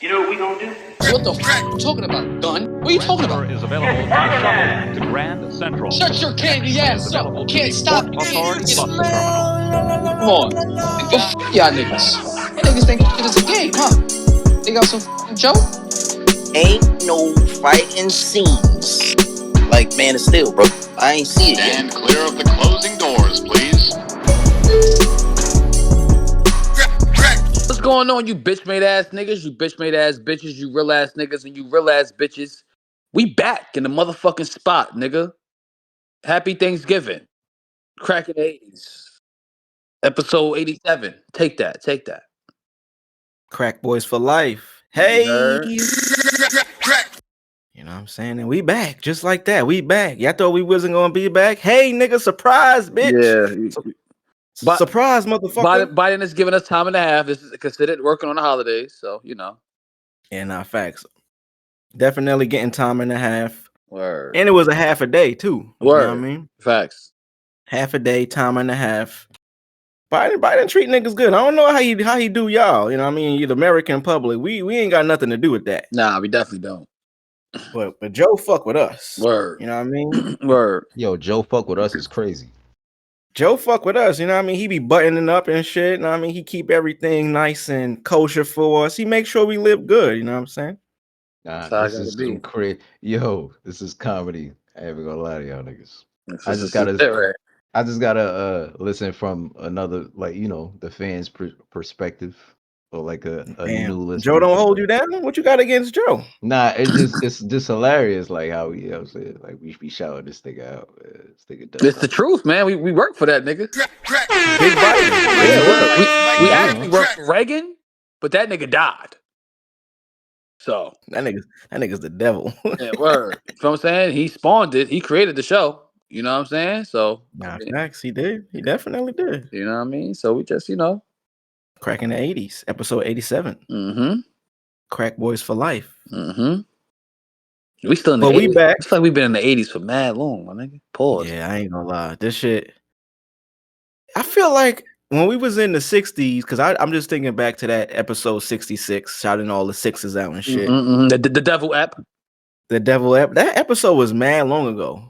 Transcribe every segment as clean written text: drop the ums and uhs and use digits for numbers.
You know what we gonna do? What the f*** you talking about, gun? What are you talking about? Is available by shuttle to Grand Central. Shut your candy ass up. Can't stop me. Authority bus terminal. Come on. Go f*** y'all niggas. You niggas think shit is a game, huh? They got some f***ing joke? Ain't no fighting scenes like Man of Steel, bro. I ain't see it yet. Stand clear of the closing doors, please. What's going on, you bitch made ass niggas, you bitch made ass bitches, you real ass niggas, and you real ass bitches? We back in the motherfucking spot, nigga. Happy Thanksgiving. Cracking 80s. Episode 87. Take that. Crack boys for life. Hey, Nerd. you know what I'm saying? And we back just like that. We back. Y'all thought we wasn't gonna be back? Hey, nigga, surprise, bitch. Yeah. Surprise, motherfucker. Biden is giving us time and a half. This is considered working on the holidays, so you know. Yeah, nah, facts. Definitely getting time and a half. Word. And it was a half a day too. Word. You know what I mean? Facts. Half a day, time and a half. Biden treat niggas good. I don't know how he do y'all. You know what I mean? The American public. We ain't got nothing to do with that. Nah, we definitely don't. But Joe fuck with us. Word. You know what I mean? Word. Yo, Joe fuck with us is crazy. Joe fuck with us, you know what I mean? He be buttoning up and shit, you know what I mean? He keep everything nice and kosher for us. He make sure we live good, you know what I'm saying? Nah, how this I is gotta be. some crazy. Yo, this is comedy. I ain't even gonna lie to y'all niggas. I just gotta listen from another, like, you know, the fans' perspective, or like a new listener. Joe don't hold you down? What you got against Joe? Nah, it's just hilarious, like how we, you know what I'm saying, like we be shouting this thing out. This nigga does. It's the truth, man. We work for that nigga. Big Biden. Yeah, we actually worked for Reagan, but that nigga died. So that nigga's the devil. yeah, word. You know what I'm saying? He spawned it. He created the show. You know what I'm saying? So nah, facts, he did. He definitely did. You know what I mean? So we just, you know. Cracking the 80s, episode 87. Mm-hmm. Crack boys for life. Mm-hmm. We still in the 80s. We back. It's like we've been in the 80s for mad long, my nigga. Pause. Yeah, I ain't gonna lie. This shit, I feel like when we was in the 60s, because I'm just thinking back to that episode 66, shouting all the sixes out and shit. Mm-hmm. The Devil app. The Devil app. That episode was mad long ago.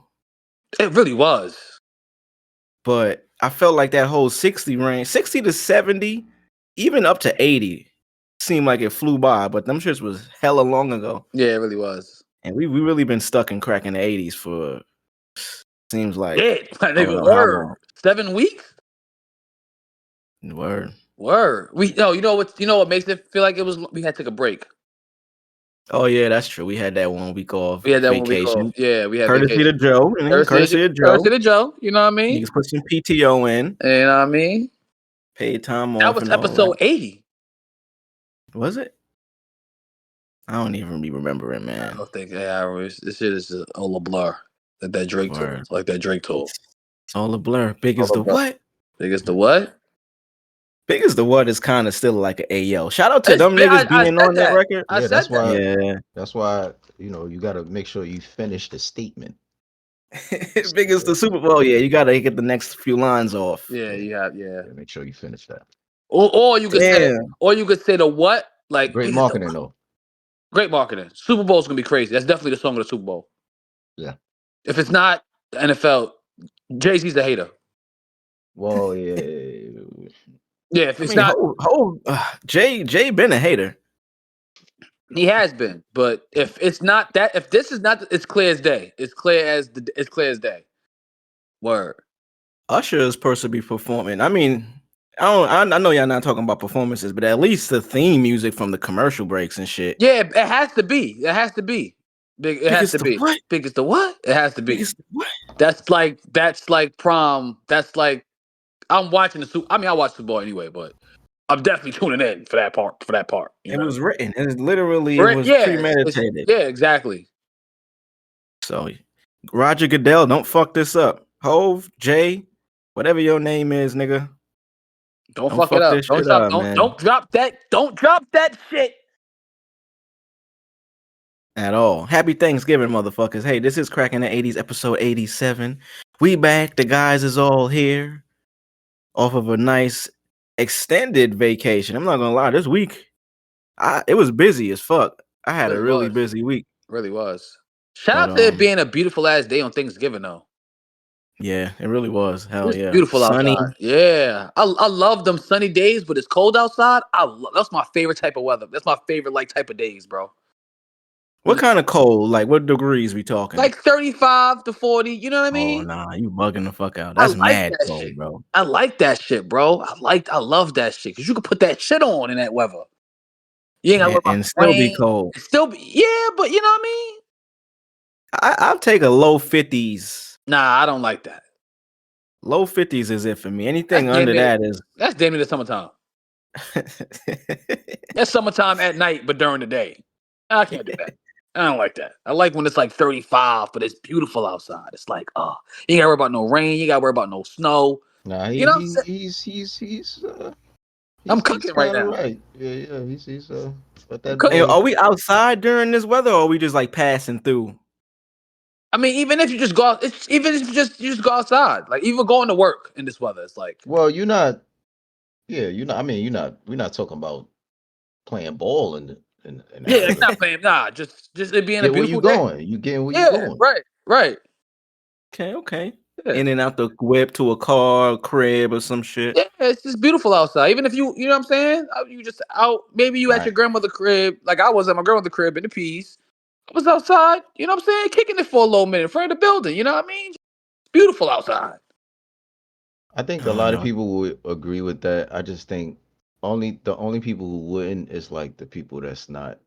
It really was. But I felt like that whole 60 range, 60 to 70, even up to 80, seemed like it flew by. But them shits was hella long ago. Yeah, it really was. And we really been stuck in cracking the 80s for, seems like. Yeah, my nigga, word. 7 weeks? Word. You know what makes it feel like it was, we had to take a break. Oh yeah, that's true. We had that 1 week off. We had that vacation. 1 week off. Yeah, we had courtesy vacation. to Joe. Courtesy to Joe. You know what I mean? Niggas put some PTO in. You know what I mean? Paid time off. That was episode 80. Was it? I don't even be remembering, man. I don't think this shit is just all a blur. That Drake told. Like that Drake told. It's all a blur. Big as the what? Big as the what? Big as the what is kind of still like an AO. Shout out to them niggas being on that record. Yeah, that's why. Yeah, that's why. You know, you gotta make sure you finish the statement. Big as the Super Bowl. Yeah, you gotta get the next few lines off. Yeah, yeah. Make sure you finish that. Or you could say the what? Like great marketing though. Great marketing. Super Bowl's gonna be crazy. That's definitely the song of the Super Bowl. Yeah. If it's not the NFL, Jay-Z's a hater. Well, yeah. Yeah, if it's not Jay been a hater. He has been, but if it's not that, if this is not, it's clear as day. It's clear as day. Word. Usher is supposed to be performing. I mean, I know y'all not talking about performances, but at least the theme music from the commercial breaks and shit. Yeah, it has to be. It has to be. Big. It has to be. What? Biggest the what? It has to be. Biggest the what? That's like prom. That's like I'm watching the Super. I mean, I watch the Bowl anyway, but I'm definitely tuning in for that part. It was written. It literally was premeditated. Yeah, exactly. So, Roger Goodell, don't fuck this up. Hove, Jay, whatever your name is, nigga. Don't fuck it up. Don't drop that. Don't drop that shit. At all. Happy Thanksgiving, motherfuckers. Hey, this is Cracking the 80s, episode 87. We back. The guys is all here. Off of a nice extended vacation. I'm not gonna lie, this week It was busy as fuck. I had a really was. busy week. Really was. Shout But, out to it being a beautiful ass day on Thanksgiving though. yeah, it really was. Hell It's yeah. beautiful Sunny. outside. Yeah. I love them sunny days, but it's cold outside. That's my favorite type of weather. That's my favorite like type of days, bro. What kind of cold? Like what degrees we talking? Like 35 to 40, you know what I Oh mean? nah, you bugging the fuck out. I That's like mad that cold, shit. bro. I like that shit, bro. I love that shit. Cause you can put that shit on in that weather. You ain't gotta worry about And still be rain. cold. Yeah, but you know what I mean? I'll take a low 50s. Nah, I don't like that. Low 50s is it for me. Anything under that is that's damn near the summertime. That's summertime at night, but during the day. I can't do that. I don't like that. I like when it's like 35, but it's beautiful outside. It's like, oh, you ain't gotta worry about no rain. You gotta worry about no snow. Nah, You know what I'm saying? he's I'm cooking right now. Right. Yeah, he's but that Cooking. Hey, are we outside during this weather, or are we just like passing through? I mean, even if you just go out, even if you just go outside, like even going to work in this weather, it's like. Well, you're not. Yeah, you're not. I mean, you're not. We're not talking about playing ball in Yeah, like not playing. Nah, just it being a beautiful where you day. going. You getting where you going. Right. Okay. Yeah. In and out the whip to a car, crib, or some shit. Yeah, it's just beautiful outside. Even if you know what I'm saying, you just out. Maybe you at your grandmother's crib, like I was at my grandmother's crib in the Peace. I was outside, you know what I'm saying, kicking it for a little minute in front of the building. You know what I mean? It's beautiful outside. I think a lot of people would agree with that. I just think the only people who wouldn't is like the people that's not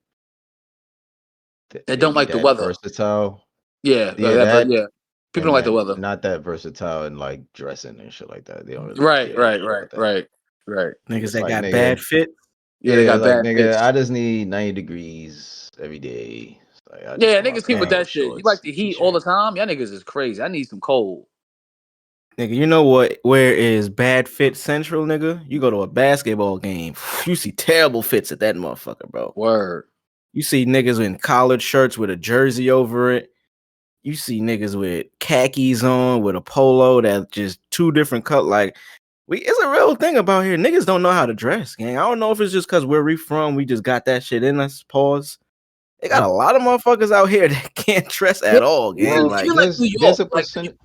They don't like the weather. versatile. Yeah. People don't like the weather. Not that versatile and like dressing and shit like that. They don't really care about that. Right. Niggas It's that like, got nigga, bad fit. Yeah, they got like bad nigga, fits. I just need 90 degrees every day. Like, Yeah, niggas keep with that shit. You like shorts, the heat t-shirt. all the time? Y'all niggas is crazy. I need some cold. Nigga, you know what? Where is bad fit central, nigga? You go to a basketball game, you see terrible fits at that motherfucker, bro. Word. You see niggas in collared shirts with a jersey over it. You see niggas with khakis on with a polo that just two different cut. Like, it's a real thing about here. Niggas don't know how to dress, gang. I don't know if it's just because where we from, we just got that shit in us. Pause. They got a lot of motherfuckers out here that can't dress at all, gang. Well, Even like New York, there's a percentage.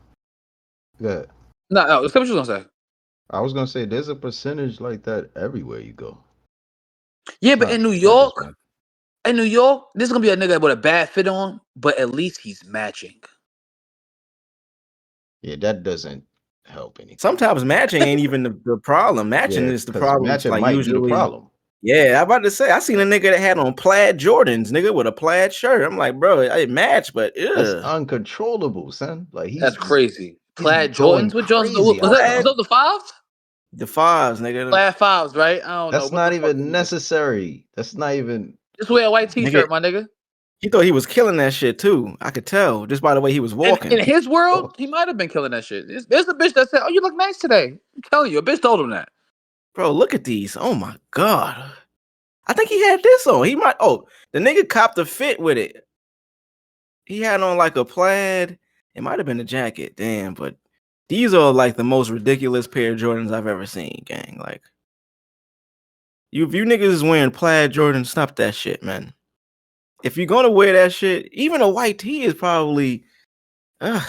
Good. No, that's what you was gonna say. I was gonna say there's a percentage like that everywhere you go. Yeah, but in New York, there's gonna be a nigga with a bad fit on, but at least he's matching. Yeah, that doesn't help anything. Sometimes matching ain't even the problem. Matching is the problem. Matching like might usually be the problem. Yeah, I'm about to say I seen a nigga that had on plaid Jordans, nigga, with a plaid shirt. I'm like, bro, it match, but that's uncontrollable, son. Like that's crazy. Plaid Jordans with Jones. Was those the fives? The fives, nigga. Plaid fives, right? I don't know. That's not even necessary. That's not even. Just wear a white t-shirt, my nigga. He thought he was killing that shit too. I could tell just by the way he was walking. In his world, he might have been killing that shit. There's a bitch that said, "Oh, you look nice today." I'm telling you, a bitch told him that. Bro, look at these. Oh my god. I think he had this on. He might. Oh, the nigga copped a fit with it. He had on like a plaid. It might have been a jacket. Damn, but these are like the most ridiculous pair of Jordans I've ever seen, gang. Like, if you niggas is wearing plaid Jordans, stop that shit, man. If you're gonna wear that shit, even a white tee is probably. That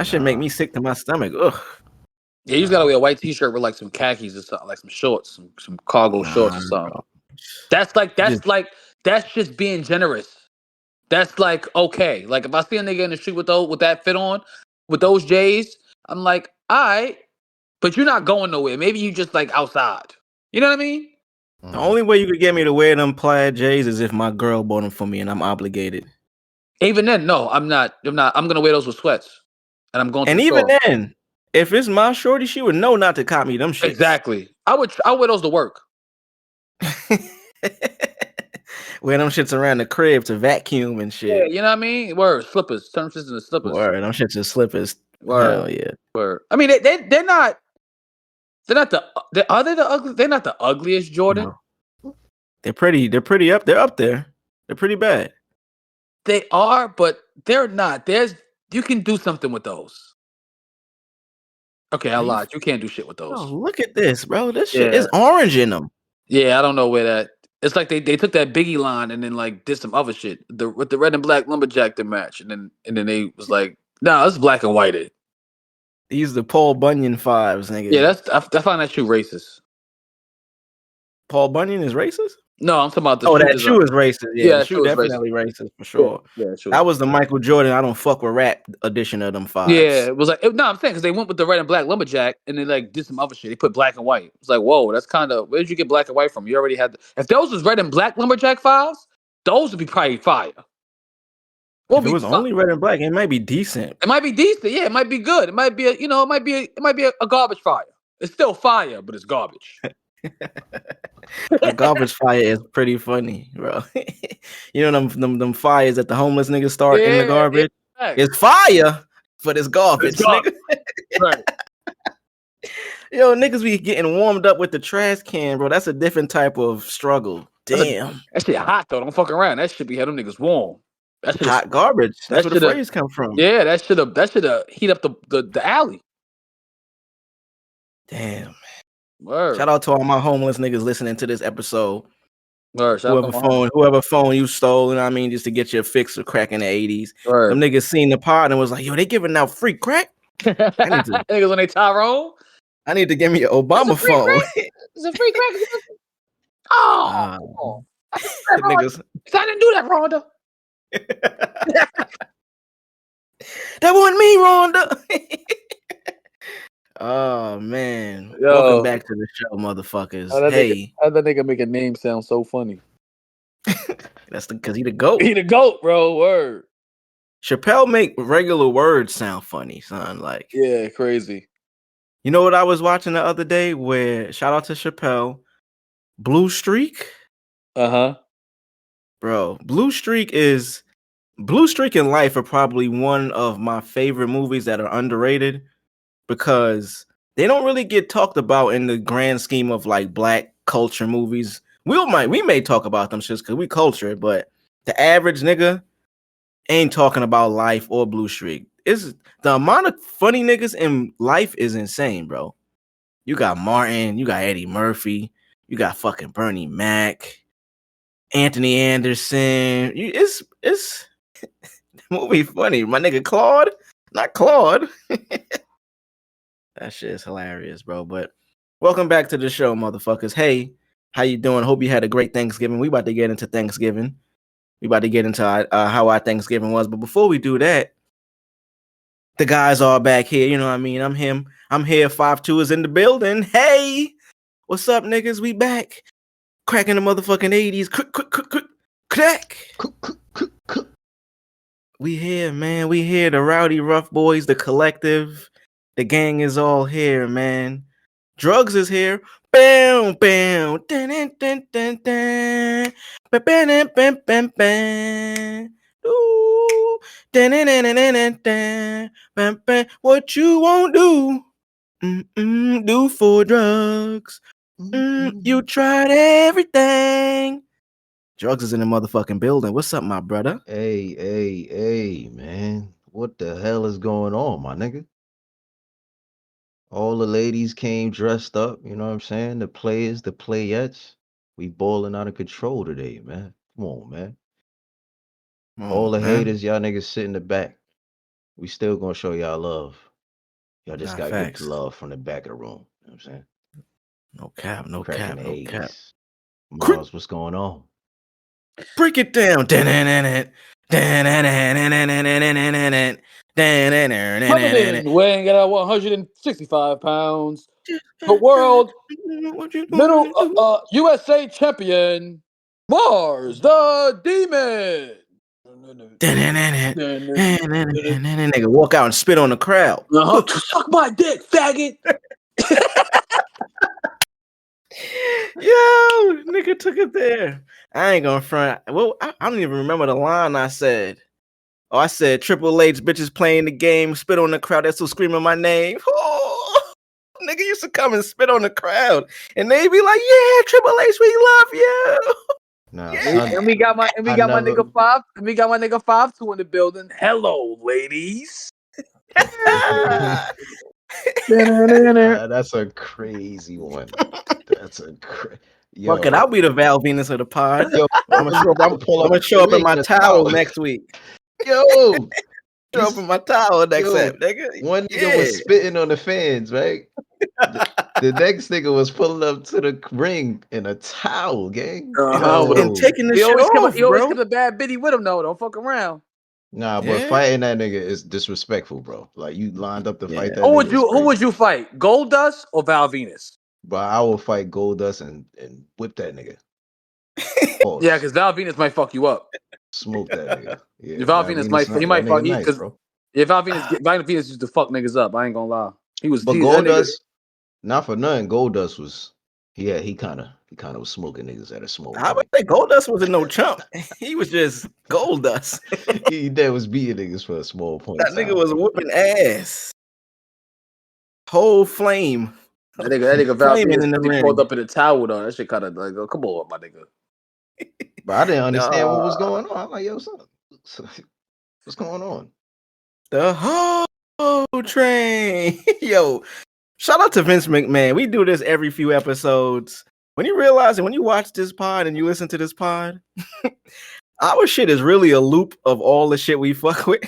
should make me sick to my stomach. Ugh. Yeah, you just gotta wear a white t-shirt with like some khakis or something, like some shorts, some cargo shorts or something. Bro. That's just being generous. That's like okay. Like if I see a nigga in the street with that fit on, with those J's, I'm like, all right, but you're not going nowhere. Maybe you just like outside. You know what I mean? The only way you could get me to wear them plaid J's is if my girl bought them for me and I'm obligated. Even then, no, I'm not. I'm gonna wear those with sweats, and I'm going. And even then, if it's my shorty, she would know not to cop me them shits. Exactly. I wear those to work. Wear them shits around the crib to vacuum and shit. Yeah, you know what I mean? Word, slippers. Turn shits into slippers. Word, them shits are slippers. Word. Hell yeah. Word. I mean, they're not. They're not the. Are they the ugly? They're not the ugliest Jordan. No. They're pretty. They're pretty up. They're up there. They're pretty bad. They are, but they're not. You can do something with those. Okay, I lied. You can't do shit with those. Oh, look at this, bro. This shit is orange in them. Yeah, I don't know where that. It's like they took that Biggie line and then like did some other shit. With the red and black lumberjack the match, and then they was like, nah, it's black and white. He's the Paul Bunyan fives, nigga. Yeah, I find that shoe racist. Paul Bunyan is racist? No, I'm talking about the shoe. Oh, shoe that design. shoe is racist. Yeah, the shoe is definitely racist for sure. Yeah, that was the Michael Jordan I don't fuck with rap edition of them fives. Yeah, it was like no, I'm saying because they went with the red and black lumberjack and they like did some other shit. They put black and white. It's like, whoa, that's kind of where did you get black and white from? You already had if those was red and black lumberjack fives, those would be probably fire. If it was only red and black, it might be decent. It might be decent. Yeah, it might be good. It might be it might be a garbage fire. It's still fire, but it's garbage. A garbage fire is pretty funny, bro. You know them fires that the homeless niggas start in the garbage. Yeah, it's fire, but it's garbage. Nigga. Right. Yo, niggas be getting warmed up with the trash can, bro. That's a different type of struggle. Damn. That shit hot though. Don't fuck around. That shit be had them niggas warm. That's hot garbage. That's where the phrase come from. Yeah, that should have heat up the alley. Damn. Word. Shout out to all my homeless niggas listening to this episode. Word. Whoever phone you stole, you know what I mean, just to get your fix of crack in the 80s. Word. Them niggas seen the pod and was like, yo, they giving out free crack? Niggas on they Tyrone. I need to give me an Obama phone. It's a free crack. Oh. Niggas. I didn't do that, Rhonda. That wasn't me, Rhonda. Oh man. Yo. Welcome back to the show, motherfuckers. How that nigga make a name sound so funny? That's because he the GOAT. He the GOAT, bro. Word. Chappelle make regular words sound funny, son. Like, yeah, crazy. You know what I was watching the other day? Where shout out to Chappelle, Blue Streak. Bro, Blue Streak and Life are probably one of my favorite movies that are underrated because they don't really get talked about in the grand scheme of like black culture movies. We may talk about them just because we culture, but the average nigga ain't talking about Life or Blue Streak. It's the amount of funny niggas in Life is insane, bro. You got Martin, you got Eddie Murphy, you got fucking Bernie Mac, Anthony Anderson. It's the movie funny. My nigga Claude, not Claude. That shit is hilarious, bro. But welcome back to the show, motherfuckers. Hey, how you doing? Hope you had a great Thanksgiving. We about to get into Thanksgiving. We about to get into how our Thanksgiving was. But before we do that, the guys are back here. You know what I mean? I'm him. I'm here. 5'2" is in the building. Hey, what's up, niggas? We back. Cracking the motherfucking 80s. Crack. We here, man. We here. The Rowdy Rough Boys, the collective. The gang is all here, man. Drvgz is here. Bam, bam. Dun, dun, dun, dun, dun. Bam, bam, bam, bam, bam. Ooh. Dun, dun, dun, dun, dun, dun. Bam, bam. What you won't do, do for drugs. You tried everything. Drvgz is in the motherfucking building. What's up, my brother? Hey, man. What the hell is going on, my nigga? All the ladies came dressed up, you know what I'm saying? The players, the playettes. We balling out of control today, man. Come on, man. All the haters, y'all niggas sit in the back. We still gonna show y'all love. Y'all just gotta get the love from the back of the room. You know what I'm saying? No cap. Marz, what's going on? Break it down. Weighing at 165 pounds, the world middle USA champion, Marz the Demon. Nigga walk out and spit on the crowd. Suck my dick, faggot. Yo, nigga took it there. I ain't gonna front. Well, I don't even remember the line I said. Oh, I said Triple H bitches playing the game, spit on the crowd. That's still screaming my name. Oh, nigga used to come and spit on the crowd, and they be like, "Yeah, Triple H, we love you." Nah, yeah. And we got my nigga 5. And we got my nigga 5'2" in the building. Hello, ladies. That's a crazy one. Yo, Fuck it, I'll be the Val Venus of the pod. yo, I'm gonna show up in my towel next week. Yo, Show up in my towel next yo, time, nigga. one nigga was spitting on the fans, right? The next nigga was pulling up to the ring in a towel, gang. And taking the He shit always off, always bro. kept a bad bitty with him though. Don't fuck around. Nah, but fighting that nigga is disrespectful, bro. Like you lined up to fight that nigga. Who would you fight? Goldust or Val Venus? But I will fight Goldust and whip that nigga. Yeah, because Val Venus might fuck you up. Smoke that nigga. Yeah, Val Venus might fuck you nice, because bro. Yeah, Val Venus used to fuck niggas up. I ain't gonna lie. But Goldust, not for nothing. Goldust was, he kind of was smoking niggas at a smoke. I would say Goldust wasn't no chump. He was just Goldust. He was beating niggas for a small point. That nigga was whooping ass. Whole flame. That nigga Val Venus pulled up in a towel though. That shit kind of like, oh, come on, my nigga. But I didn't understand what was going on. I'm like, yo, what's going on? The whole train. Yo, shout out to Vince McMahon. We do this every few episodes. When you realize it, when you watch this pod and you listen to this pod, our shit is really a loop of all the shit we fuck with.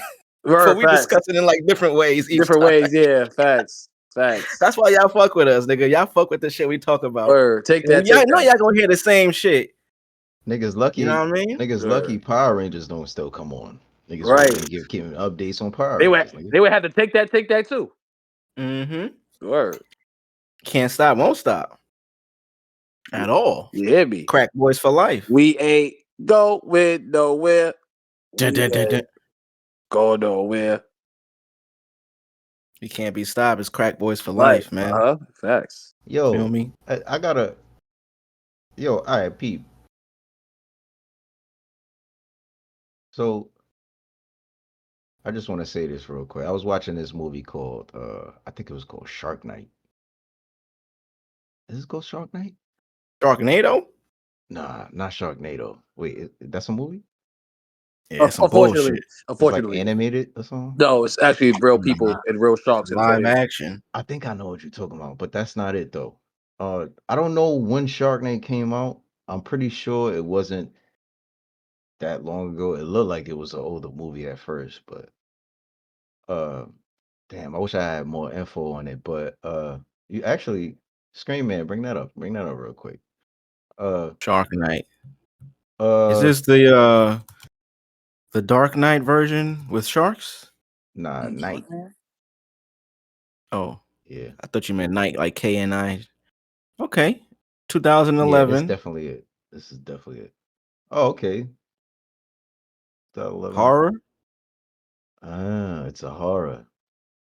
So we discuss it in like different ways. Yeah. Facts. That's why y'all fuck with us, nigga. Y'all fuck with the shit we talk about. Take that. Y'all know y'all gonna hear the same shit. Niggas lucky. You know what I mean? Niggas lucky Power Rangers don't still come on. Niggas give updates on Power Rangers. They would have to take that too. Mm-hmm. Word. Can't stop, won't stop. At all. You hear me? Crack boys for life. We ain't going nowhere. Go nowhere. You can't be stopped. It's crack boys for life, man. Facts. Yo, feel me? I gotta. Yo, all right, peep. So, I just want to say this real quick. I was watching this movie called, I think it was called Shark Night. Is it called Shark Night? Sharknado? Nah, not Sharknado. Wait, that's a movie? Yeah, unfortunately, it's like animated or something? No, it's actually real people and real sharks. Live action. I think I know what you're talking about, but that's not it though. I don't know when Shark Night came out. I'm pretty sure it wasn't that long ago. It looked like it was an older movie at first, but damn, I wish I had more info on it. But you actually, Screen Man, bring that up real quick. Shark Night. Is this the Dark Knight version with sharks? Nah, Night. Oh, yeah. I thought you meant Night, like KNI. Okay, 2011. Yeah, this is definitely it. Oh, okay. 2011. Horror. It's a horror.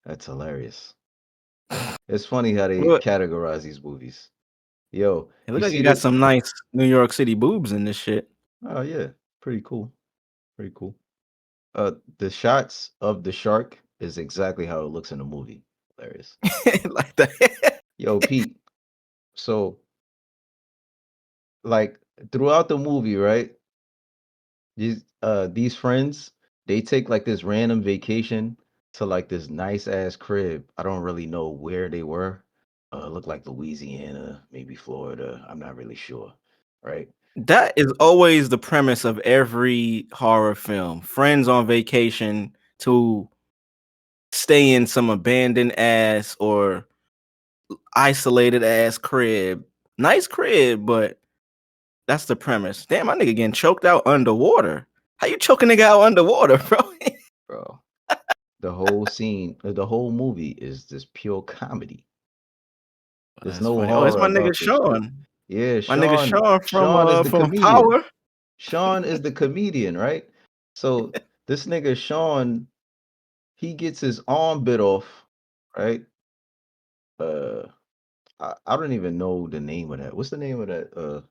That's hilarious. It's funny how they categorize these movies. Yo, it looks like you got some nice New York City boobs in this shit. Oh yeah, pretty cool. The shots of the shark is exactly how it looks in the movie. Hilarious. Like that. Yo, Pete. So, like throughout the movie, right? These friends, they take like this random vacation to like this nice ass crib. I don't really know where they were. Looked like Louisiana, maybe Florida. I'm not really sure. Right? That is always the premise of every horror film. Friends on vacation to stay in some abandoned ass or isolated ass crib. Nice crib, but that's the premise. Damn, my nigga getting choked out underwater. How you choke a nigga out underwater, bro? Bro. The whole scene, the whole movie is just pure comedy. There's no horror. Oh, it's my nigga Sean. Yeah, Sean. My nigga Sean from Power. Sean is the comedian, right? So this nigga Sean, he gets his arm bit off, right? I don't even know the name of that. What's the name of that?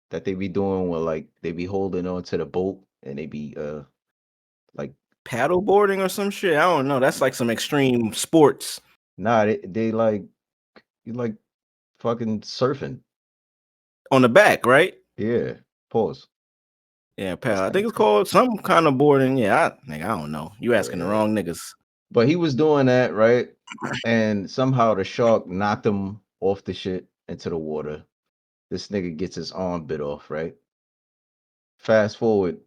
That they be doing when like they be holding on to the boat and they be like paddle boarding or some shit. I don't know. That's like some extreme sports. Nah, they like you like fucking surfing on the back, right? Yeah. Pause. Yeah, pal. I think it's called some kind of boarding. Yeah, I don't know. You asking the wrong niggas. But he was doing that, right? And somehow the shark knocked him off the shit into the water. This nigga gets his arm bit off, right? Fast forward,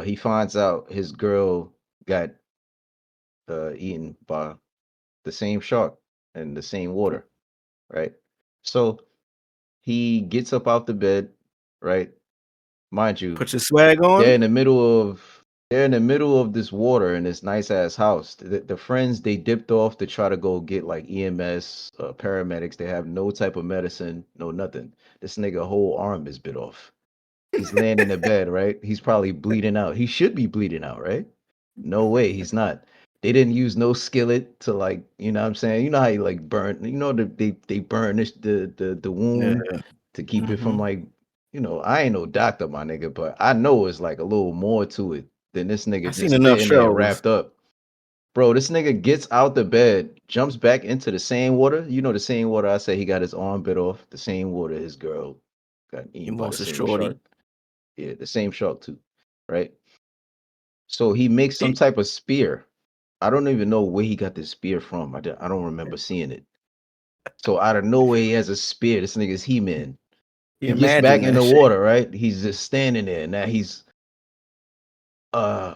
he finds out his girl got eaten by the same shark in the same water, right? So he gets up out the bed, right? Mind you, Put your swag they're on. in the middle of this water in this nice ass house. The friends they dipped off to try to go get like EMS, paramedics. They have no type of medicine, no nothing. This nigga whole arm is bit off. He's laying in the bed, right? He's probably bleeding out. He should be bleeding out, right? No way, he's not. They didn't use no skillet to like, you know what I'm saying? You know how you like burn, you know they burnish the Yeah. wound to keep it from Mhm. like, you know, I ain't no doctor, my nigga, but I know it's like a little more to it than this nigga I seen just enough sitting there shows. wrapped up. Bro, this nigga gets out the bed, jumps back into the same water. You know the same water I say he got his arm bit off. The same water his girl got He eaten by the lost a same shorty. shark. Yeah, the same shark too, right? So he makes some He, type of spear. I don't even know where he got this spear from. I don't remember seeing it. So out of nowhere, he has a spear. This nigga's He-Man. he He gets back imagined in that the shit. water, right? He's just standing there. Now he's uh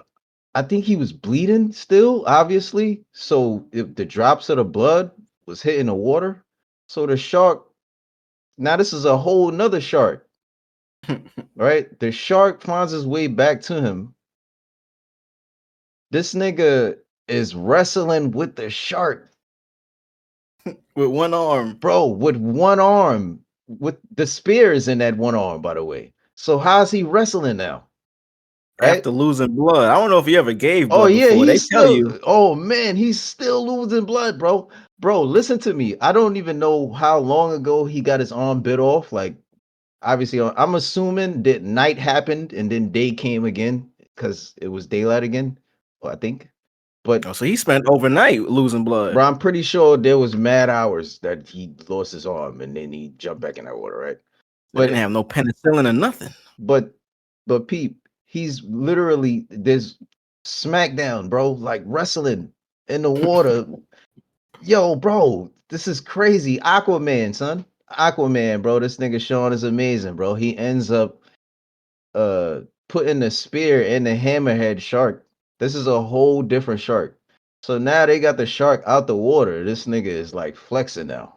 I think he was bleeding still, obviously. So if the drops of the blood was hitting the water. So the shark, now this is a whole nother shark, right? The shark finds his way back to him. This nigga is wrestling with the shark, With one arm. bro, with one arm. With the spear is in that one arm, by the way. So how's he wrestling now? Right? After losing blood. I don't know if he ever gave Oh blood yeah, before. They he's tell you. still. Oh man, he's still losing blood, bro. Bro, listen to me. I don't even know how long ago he got his arm bit off. Like, obviously, I'm assuming that night happened and then day came again because it was daylight again. Well, I think, but Oh, so he spent overnight losing blood. bro, I'm pretty sure there was mad hours that he lost his arm and then he jumped back in that water, right? They didn't But have no penicillin or nothing. but but Pete, he's literally this smackdown, bro, like wrestling in the water. Yo, bro, this is crazy. Aquaman, son. Aquaman, bro. This nigga Sean is amazing, bro. He ends up putting the spear in the hammerhead shark. This is a whole different shark. So now they got the shark out the water. This nigga is like flexing now.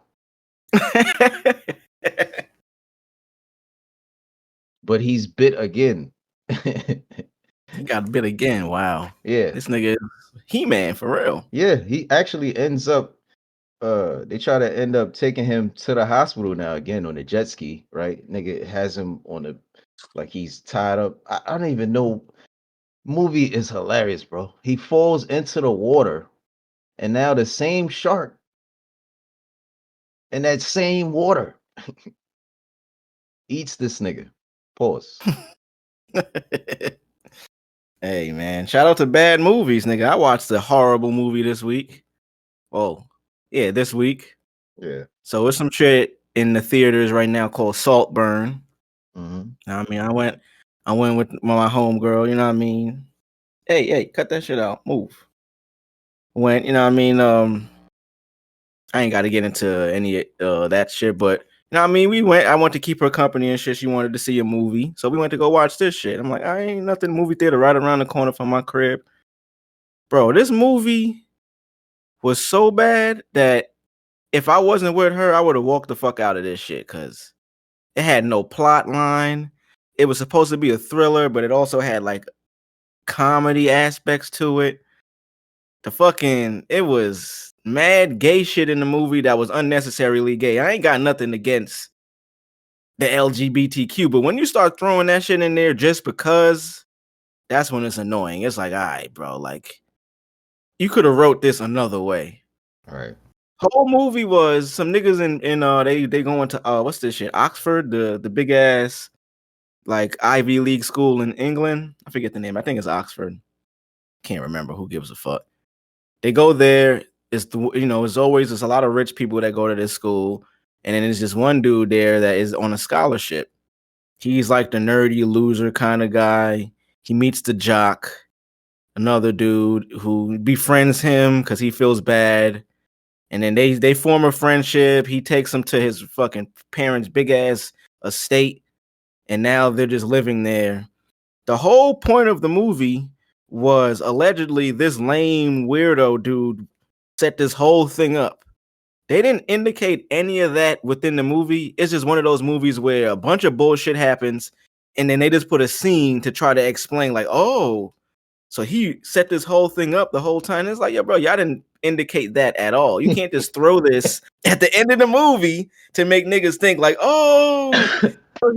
But he's bit again. He got bit again. Wow. Yeah. This nigga is He-Man for real. Yeah, he actually ends up they try to end up taking him to the hospital now again on a jet ski, right? Nigga has him on a like he's tied up. I don't even know. Movie is hilarious, bro. He falls into the water, and now the same shark in that same water eats this nigga. Pause. Hey man, shout out to bad movies, nigga. I watched a horrible movie this week. Oh, yeah, this week. Yeah. So it's some shit in the theaters right now called Saltburn. Mm-hmm. I mean, I went with my homegirl, you know what I mean? Hey, cut that shit out. Move. Went, you know what I mean? I ain't gotta get into any that shit, but you know what I mean? I went to keep her company and shit. She wanted to see a movie. So we went to go watch this shit. I'm like, I ain't nothing movie theater right around the corner from my crib. Bro, this movie was so bad that if I wasn't with her, I would have walked the fuck out of this shit because it had no plot line. It was supposed to be a thriller, but it also had like comedy aspects to it. It was mad gay shit in the movie that was unnecessarily gay. I ain't got nothing against the LGBTQ, but when you start throwing that shit in there just because, that's when it's annoying. It's like, all right, bro, like you could have wrote this another way. All right. Whole movie was some niggas in they going to what's this shit? Oxford, the big ass like Ivy League school in England. I forget the name. I think it's Oxford. Can't remember. Who gives a fuck? They go there. It's there's a lot of rich people that go to this school, and then there's just one dude there that is on a scholarship. He's like the nerdy loser kind of guy. He meets the jock, another dude who befriends him because he feels bad. And then they form a friendship. He takes him to his fucking parents' big ass estate, and now they're just living there. The whole point of the movie was allegedly this lame weirdo dude set this whole thing up. They didn't indicate any of that within the movie. It's just one of those movies where a bunch of bullshit happens, and then they just put a scene to try to explain, like, oh, so he set this whole thing up the whole time. It's like, yo, bro, y'all didn't indicate that at all. You can't just throw this at the end of the movie to make niggas think like, oh,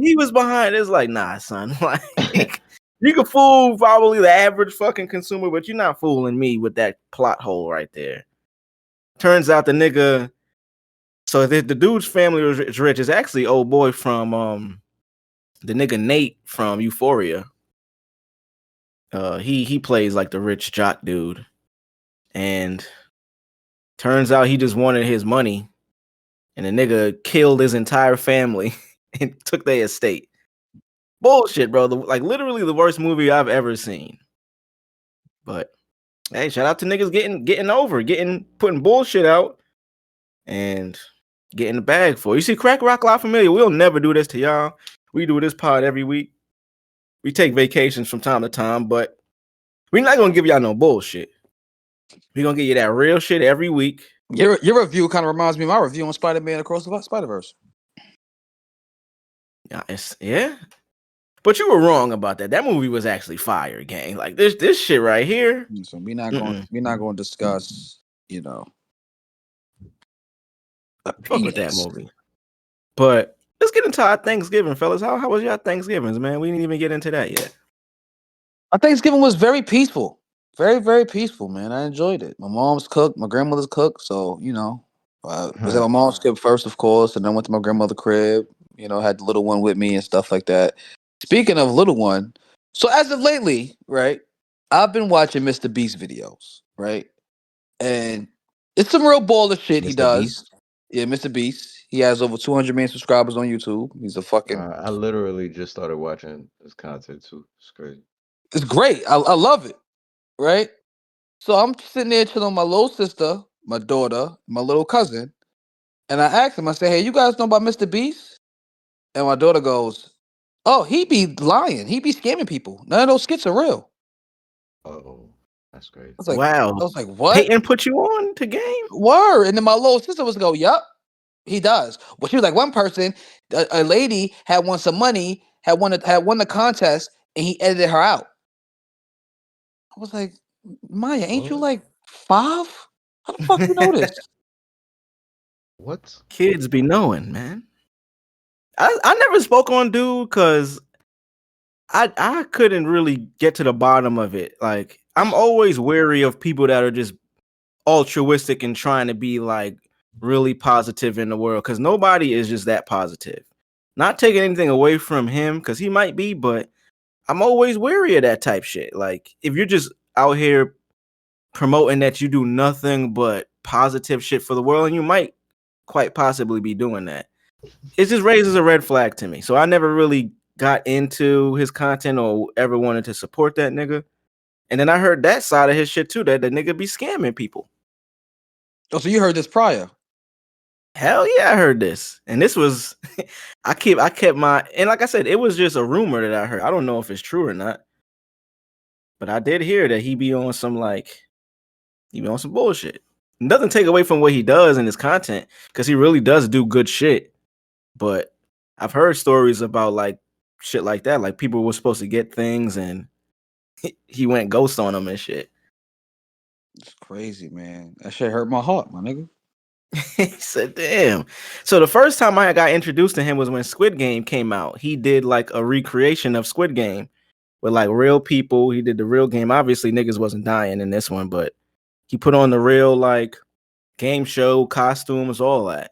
he was behind. It's like, nah, son. Like, you can fool probably the average fucking consumer, but you're not fooling me with that plot hole right there. Turns out the nigga, so the dude's family is rich. Is actually old boy from the nigga Nate from Euphoria. He plays like the rich jock dude, and turns out he just wanted his money, and the nigga killed his entire family and took their estate. Bullshit, bro. Like literally the worst movie I've ever seen. But hey, shout out to niggas putting bullshit out and getting the bag for it. You see, Crack Rock La Familia, we'll never do this to y'all. We do this pod every week. We take vacations from time to time, but we're not gonna give y'all no bullshit. We're gonna give you that real shit every week. Your review kind of reminds me of my review on Spider-Man Across the Spider-Verse. Yeah. But you were wrong about that. That movie was actually fire, gang. Like this shit right here. So we're not going to discuss, fuck with that movie. But let's get into our Thanksgiving, fellas. How was your Thanksgivings, man? We didn't even get into that yet. Our Thanksgiving was very peaceful. Very, very peaceful, man. I enjoyed it. My mom's cooked, my grandmother's cooked, so was at my mom's crib first, of course, and then went to my grandmother's crib. Had the little one with me and stuff like that. Speaking of little one, so as of lately, right, I've been watching Mr. Beast videos, right? And it's some real baller shit he does. Beast? Yeah, Mr. Beast. He has over 200 million subscribers on YouTube. He's a fucking... I literally just started watching his content too. It's crazy. It's great. I love it, right? So I'm sitting there chilling with my little sister, my daughter, my little cousin, and I asked him, I said, hey, you guys know about Mr. Beast? And my daughter goes, oh, he be lying. He be scamming people. None of those skits are real. Oh, that's great. Wow. I was like, what? Peyton put you on to game? Word. And then my little sister was go, yup, he does. Well, she was like, one person, a lady had won some money, had won the contest, and he edited her out. I was like, Maya, ain't you like 5? How the fuck you know this? What? Kids be knowing, man. I never spoke on dude because I couldn't really get to the bottom of it. Like, I'm always wary of people that are just altruistic and trying to be like really positive in the world, because nobody is just that positive. Not taking anything away from him, because he might be, but I'm always wary of that type shit. Like, if you're just out here promoting that you do nothing but positive shit for the world, and you might quite possibly be doing that, it just raises a red flag to me. So I never really got into his content or ever wanted to support that nigga. And then I heard that side of his shit too, that the nigga be scamming people. Oh, so you heard this prior? Hell yeah, I heard this. And this was I kept my, and like I said, it was just a rumor that I heard. I don't know if it's true or not. But I did hear that he be on some bullshit. Nothing take away from what he does in his content, because he really does do good shit. But I've heard stories about like shit like that. Like, people were supposed to get things and he went ghost on them and shit. It's crazy, man. That shit hurt my heart, my nigga. He said, damn. So the first time I got introduced to him was when Squid Game came out. He did like a recreation of Squid Game with like real people. He did the real game. Obviously, niggas wasn't dying in this one, but he put on the real like game show, costumes, all that.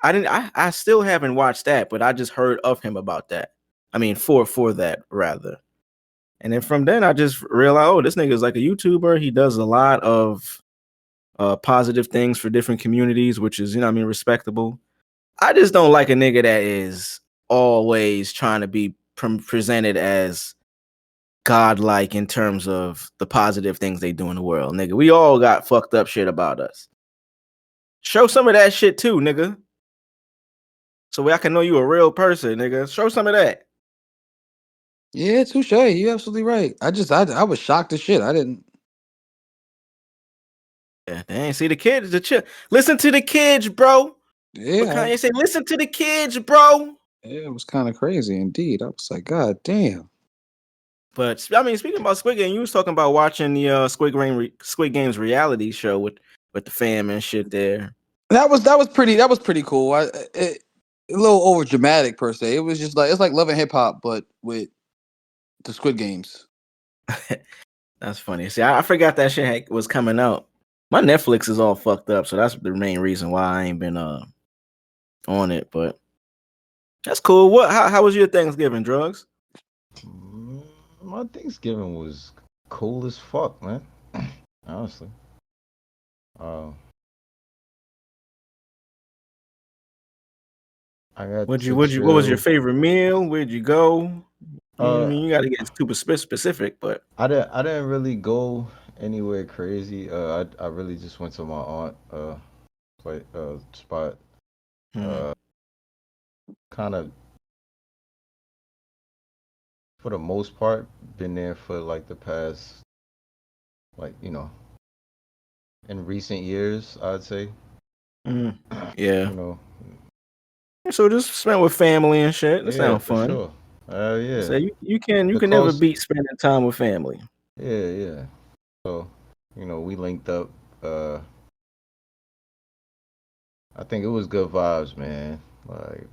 I still haven't watched that, but I just heard of him about that. I mean, for that rather. And then from then I just realized, oh, this nigga is like a YouTuber. He does a lot of positive things for different communities, which is, respectable. I just don't like a nigga that is always trying to be presented as godlike in terms of the positive things they do in the world. Nigga, we all got fucked up shit about us. Show some of that shit too, nigga. so I can know you a real person, nigga. Show some of that. Yeah, touche. You're absolutely right. I was shocked as shit. I didn't. Yeah, dang. See the kids, listen to the kids, bro. Yeah, What Kanye say? Listen to the kids, bro. yeah, it was kind of crazy indeed. I was like, God damn. But I mean, speaking about Squid Game, you was talking about watching the Squid Games reality show with the fam and shit there. That was pretty cool. A little over dramatic per se. It was just like it's like Love and Hip Hop, but with the Squid Games. That's funny. See, I forgot that shit was coming out. My Netflix is all fucked up, so that's the main reason why I ain't been on it. But that's cool. How was your Thanksgiving, Drvgz? My Thanksgiving was cool as fuck, man. Honestly. I got What was your favorite meal? Where'd you go? I mean, you gotta get super specific, but I didn't really go anywhere crazy. I really just went to my aunt spot. Kind of for the most part been there for like the past, like, in recent years, I'd say. Yeah. So just spend with family and shit. That sounds fun. Sure. Yeah. So you can never beat spending time with family. Yeah. So, we linked up. I think it was good vibes, man. Like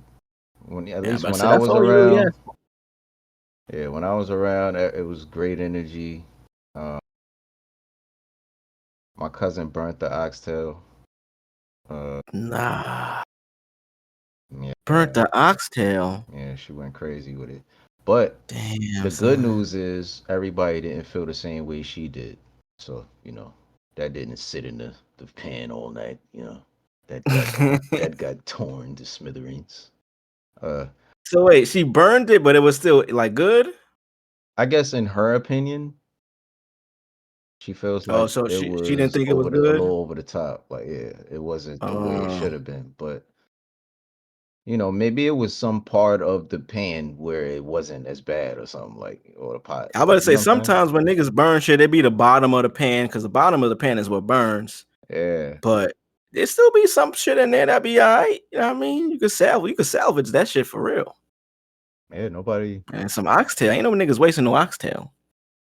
when I was around. Yeah, when I was around, it was great energy. My cousin burnt the oxtail. Nah. Yeah, burnt the oxtail. Yeah, she went crazy with it. But the good news is everybody didn't feel the same way she did. So, that didn't sit in the pan all night, That got torn to smithereens. So wait, she burned it, but it was still like good? I guess in her opinion, she feels like so she was didn't think it was a good? little over the top. Like, yeah, it wasn't the way it should have been. But maybe it was some part of the pan where it wasn't as bad or something, like, or the pot. I was about to say sometimes when niggas burn shit, it be the bottom of the pan because the bottom of the pan is what burns. Yeah. But there still be some shit in there that be all right. You know what I mean? You could salvage that shit for real. Yeah, nobody. And some oxtail. Ain't no niggas wasting no oxtail.